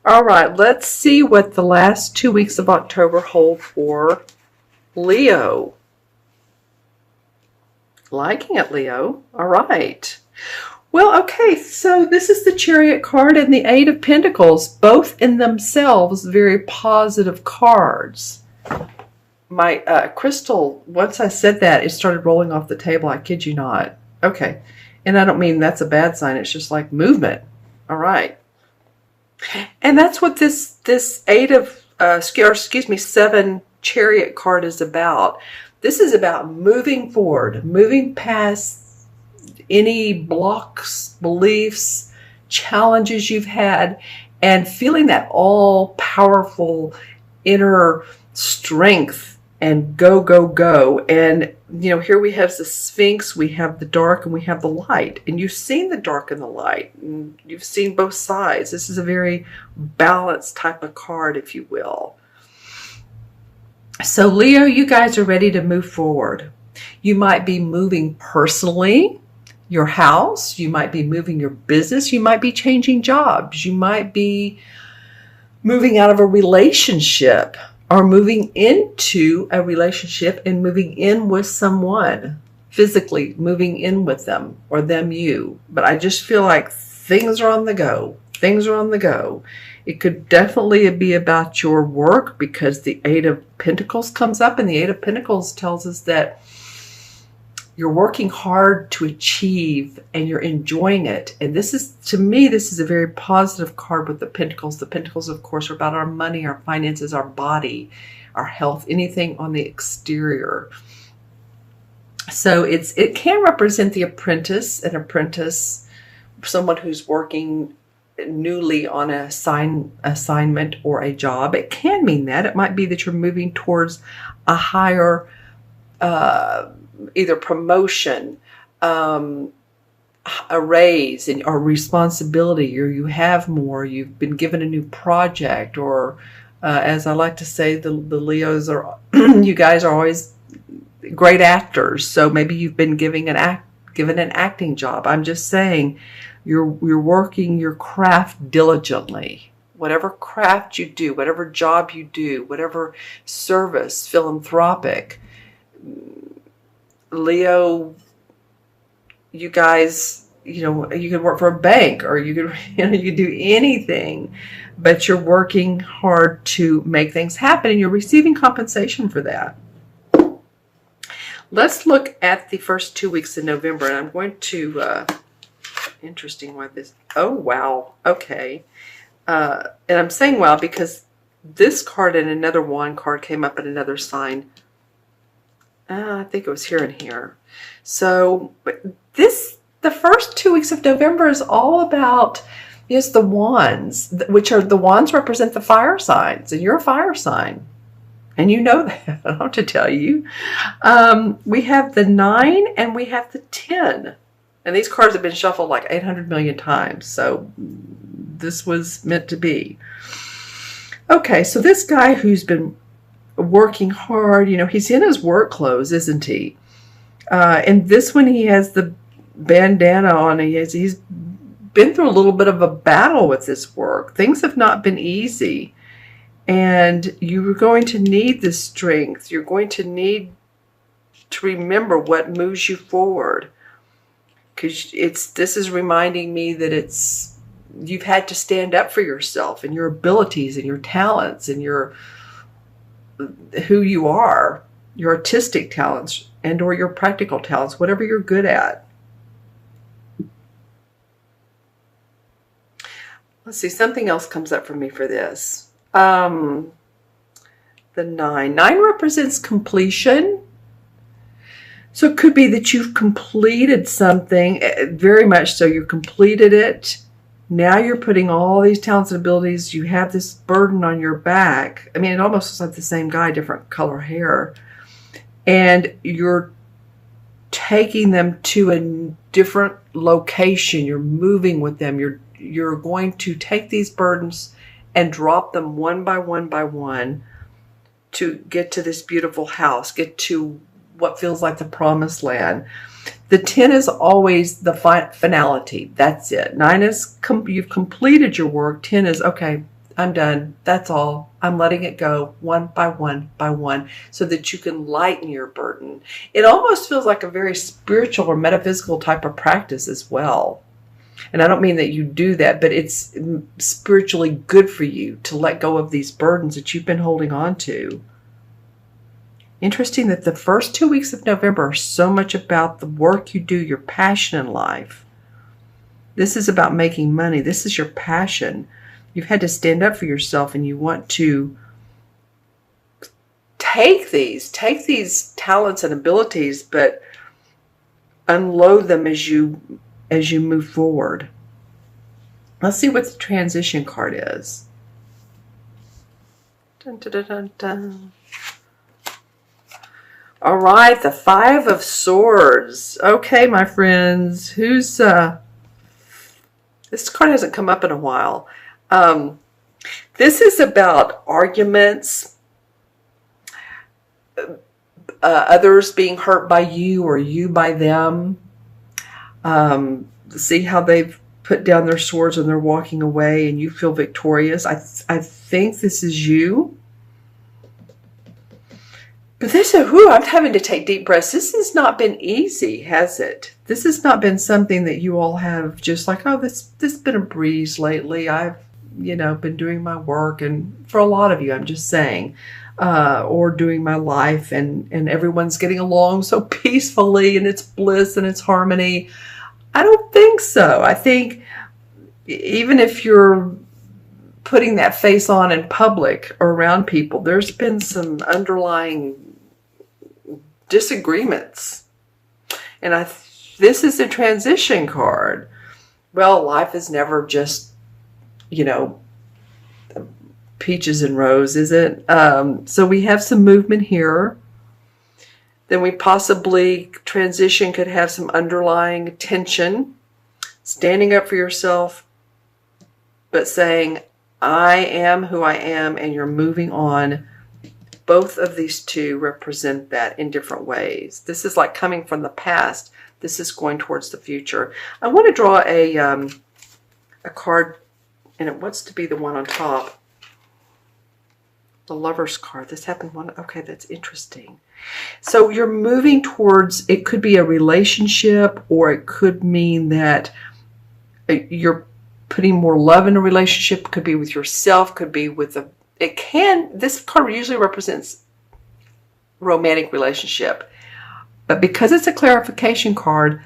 All right, let's see what the last 2 weeks of October hold for Leo. Liking it, Leo. All right. Well, okay, so this is the Chariot card and the Eight of Pentacles, both in themselves very positive cards. My crystal, once I said that, it started rolling off the table. I kid you not. Okay. And I don't mean that's a bad sign. It's just like movement. All right. And that's what this eight of, seven Chariot card is about. This is about moving forward, moving past any blocks, beliefs, challenges you've had, and feeling that all-powerful inner strength and go, go, go. And, here we have the Sphinx, we have the dark, and we have the light. And you've seen the dark and the light, and you've seen both sides. This is a very balanced type of card, if you will. So, Leo, you guys are ready to move forward. You might be moving personally, your house. You might be moving your business. You might be changing jobs. You might be moving out of a relationship, or moving into a relationship and moving in with someone, physically moving in with them, or them you. But I just feel like things are on the go. Things are on the go. It could definitely be about your work, because the Eight of Pentacles comes up, and the Eight of Pentacles tells us that you're working hard to achieve and you're enjoying it. And this is, to me, this is a very positive card with the Pentacles. The Pentacles, of course, are about our money, our finances, our body, our health, anything on the exterior. So it can represent the apprentice, someone who's working newly on an assignment or a job. It can mean that. It might be that you're moving towards a higher either promotion, a raise, or responsibility, or you have more, you've been given a new project, or as I like to say, the Leos are, you guys are always great actors, so maybe you've been given an acting job. I'm just saying, you're working your craft diligently. Whatever craft you do, whatever job you do, whatever service, philanthropic, Leo, you guys, you could work for a bank, or you could do anything, but you're working hard to make things happen, and you're receiving compensation for that. Let's look at the first 2 weeks in November, and I'm going to, interesting what this, oh, wow, okay. And I'm saying wow because this card and another wand card came up in another sign. I think it was here and here. So the first 2 weeks of November is all about, yes, the wands, which are, the wands represent the fire signs, and you're a fire sign. And you know that, I don't have to tell you. We have the 9 and we have the 10. And these cards have been shuffled like 800 million times. So this was meant to be. Okay, so this guy who's been working hard, he's in his work clothes, isn't he? And this one, he has the bandana on. He's been through a little bit of a battle with this work. Things have not been easy. And you're going to need this strength. You're going to need to remember what moves you forward. Because this is reminding me that you've had to stand up for yourself and your abilities and your talents and who you are, your artistic talents and or your practical talents, whatever you're good at. Let's see, something else comes up for me for this. The 9. 9 represents completion. So it could be that you've completed something, very much so. You completed it. Now you're putting all these talents and abilities. You have this burden on your back. I mean, it almost looks like the same guy, different color hair. And you're taking them to a different location. You're moving with them. You're going to take these burdens and drop them one by one to get to this beautiful house, get to what feels like the promised land. The 10 is always the finality. That's it. 9 is you've completed your work. 10 is, okay, I'm done. That's all. I'm letting it go one by one by one so that you can lighten your burden. It almost feels like a very spiritual or metaphysical type of practice as well. And I don't mean that you do that, but it's spiritually good for you to let go of these burdens that you've been holding on to. Interesting that the first 2 weeks of November are so much about the work you do, your passion in life. This is about making money. This is your passion. You've had to stand up for yourself, and you want to take these talents and abilities, but unload them as you move forward. Let's see what the transition card is. Dun, dun, dun, dun, dun. All right, the Five of Swords. Okay, my friends, who's this card hasn't come up in a while. This is about arguments, others being hurt by you or you by them. See how they've put down their swords and they're walking away and you feel victorious. I think this is you. But this is, I'm having to take deep breaths. This has not been easy, has it? This has not been something that you all have just like, oh, this has been a breeze lately. I've, been doing my work. And for a lot of you, I'm just saying, or doing my life and everyone's getting along so peacefully and it's bliss and it's harmony. I don't think so. I think even if you're putting that face on in public or around people, there's been some underlying disagreements. And this is a transition card. Well, life is never just, peaches and roses, is it? So we have some movement here. Then we possibly, transition could have some underlying tension. Standing up for yourself, but saying, I am who I am, and you're moving on. Both of these two represent that in different ways. This is like coming from the past. This is going towards the future. I want to draw a card, and it wants to be the one on top. The Lover's card. This happened one. Okay, that's interesting. So you're moving towards, it could be a relationship, or it could mean that you're putting more love in a relationship. Could be with yourself, could be with this card usually represents romantic relationship. But because it's a clarification card,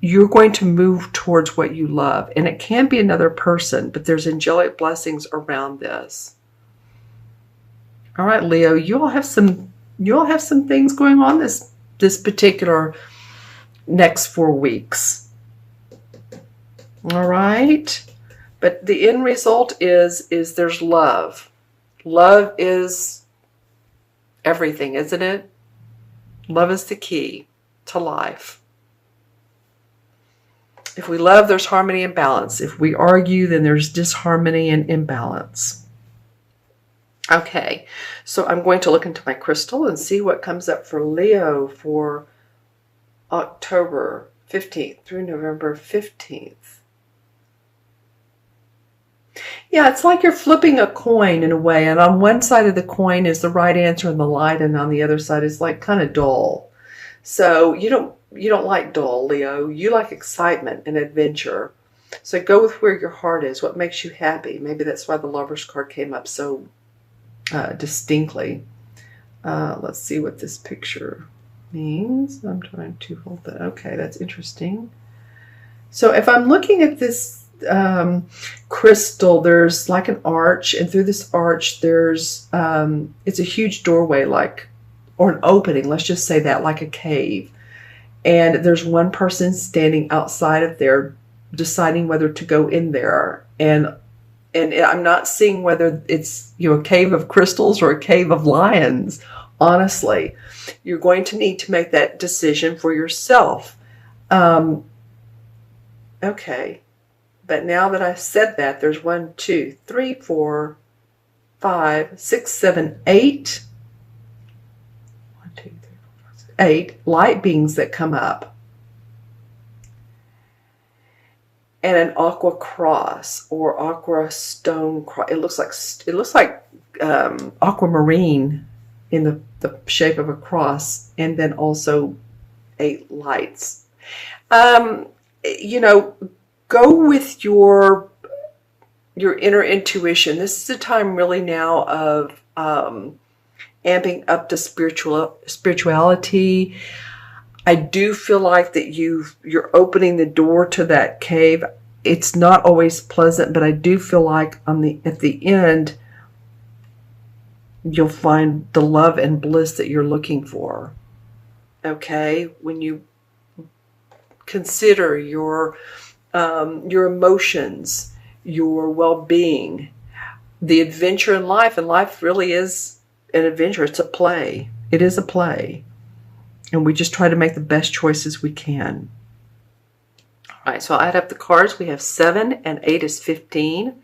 you're going to move towards what you love. And it can be another person, but there's angelic blessings around this. All right, Leo, you all have some things going on this particular next 4 weeks. All right. But the end result is there's love. Love is everything, isn't it? Love is the key to life. If we love, there's harmony and balance. If we argue, then there's disharmony and imbalance. Okay, so I'm going to look into my crystal and see what comes up for Leo for October 15th through November 15th. Yeah, it's like you're flipping a coin in a way, and on one side of the coin is the right answer and the light, and on the other side is like kind of dull. So you don't like dull, Leo. You like excitement and adventure. So go with where your heart is, what makes you happy. Maybe that's why the Lover's card came up so distinctly. Let's see what this picture means. I'm trying to hold that. Okay, that's interesting. So if I'm looking at this crystal, there's like an arch, and through this arch there's it's a huge doorway, or an opening, let's just say that, like a cave, and there's one person standing outside of there deciding whether to go in there, and I'm not seeing whether it's a cave of crystals or a cave of lions. Honestly, you're going to need to make that decision for yourself. Okay. But now that I've said that, there's 1, 2, 3, 4, 5, 6, 7, 8. 1, 2, 3, 4, 5, 6, 8 light beings that come up. and an aqua cross or aqua stone cross. It looks like aquamarine in the shape of a cross, and then also 8 lights. You know, go with your inner intuition. This is a time really now of amping up the spirituality. I do feel like that you're opening the door to that cave. It's not always pleasant, but I do feel like at the end you'll find the love and bliss that you're looking for. Okay, when you consider your emotions, your well-being, the adventure in life, and life really is an adventure. It's a play. It is a play. And we just try to make the best choices we can. All right, so I'll add up the cards. We have 7 and 8 is 15,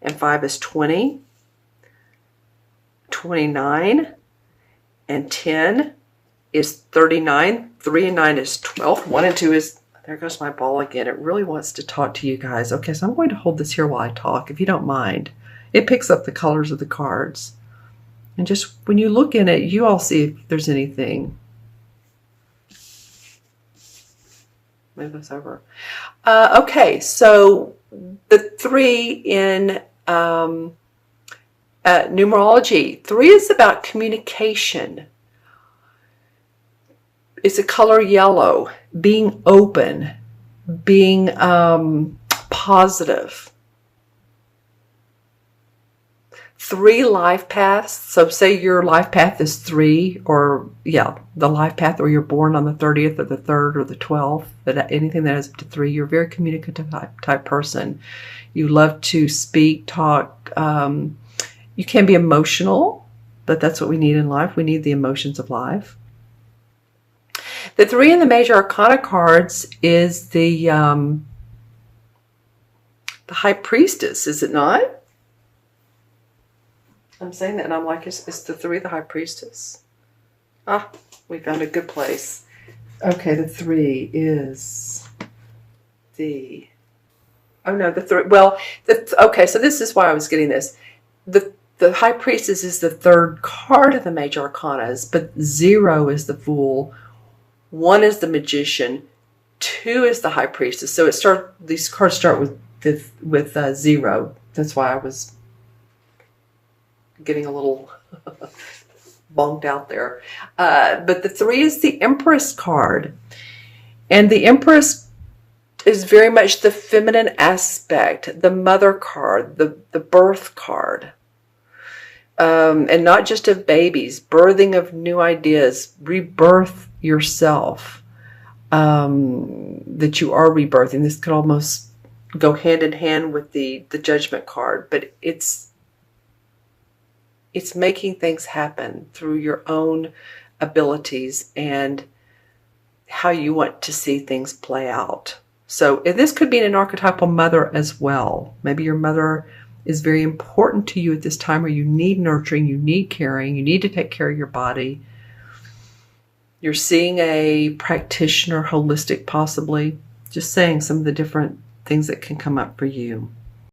and 5 is 20, 29, and 10 is 39. 3 and 9 is 12. 1 and 2 is, there goes my ball again. It really wants to talk to you guys. Okay, so I'm going to hold this here while I talk, if you don't mind. It picks up the colors of the cards. And just when you look in it, you all see if there's anything. Move this over. Okay, so the 3 in numerology. 3 is about communication. It's a color yellow, being open, being positive. 3 life paths. So say your life path is 3, or the life path, or you're born on the 30th or the 3rd or the 12th, anything that is up to 3, you're a very communicative type person. You love to speak, talk. You can be emotional, but that's what we need in life. We need the emotions of life. The 3 in the major arcana cards is the High Priestess, is it not? I'm saying that and I'm like, is the 3 the High Priestess? Ah, we found a good place. Okay, the 3 is the... Oh no, the 3... Well, okay, so this is why I was getting this. The High Priestess is the 3rd card of the major arcanas, but 0 is the Fool, 1 is the Magician, 2 is the High Priestess. So these cards start with 0. That's why I was getting a little bonked out there. But the 3 is the Empress card. And the Empress is very much the feminine aspect, the mother card, the birth card. And not just of babies, birthing of new ideas, rebirth yourself, that you are rebirthing. This could almost go hand in hand with the Judgment card, but it's making things happen through your own abilities and how you want to see things play out. So this could be an archetypal mother as well. Maybe your mother is very important to you at this time, where you need nurturing, you need caring, you need to take care of your body. You're seeing a practitioner, holistic possibly. Just saying some of the different things that can come up for you.